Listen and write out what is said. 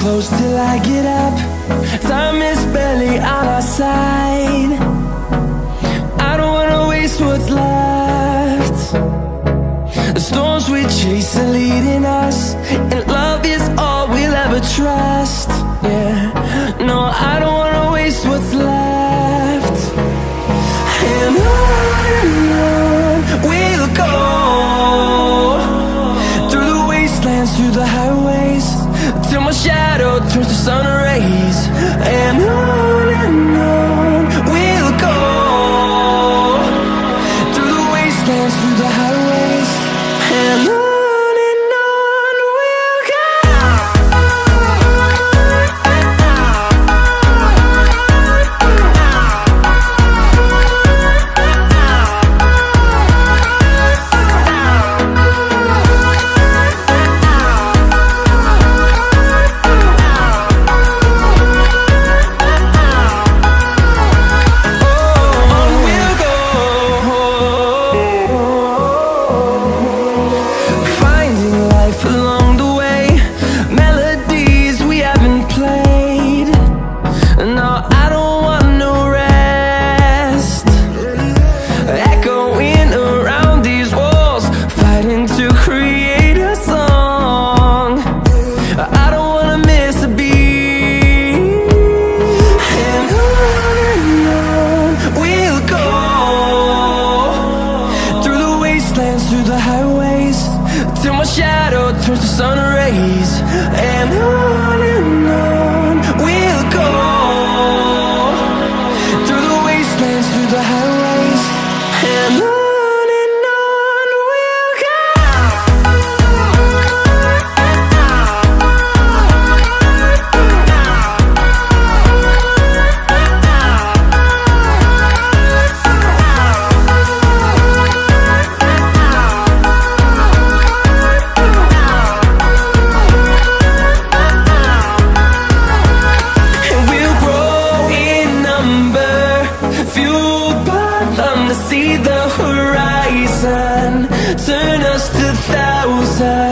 close till I get up. Time is barely on our side. I don't wanna waste what's left. The storms we chase are leading us, and love is all we'll ever trust. Yeah, no, I don't wanna waste what's left. And on we'll go, through the wastelands, through the highways, till my shadow turns to sun rays. And on we'll go, through the wastelands, through the highways, and on. Through the highways, till my shadow turns to sun rays. And on we'll go, through the wastelands, through the highways, and on. See the horizon, turn us to thousands.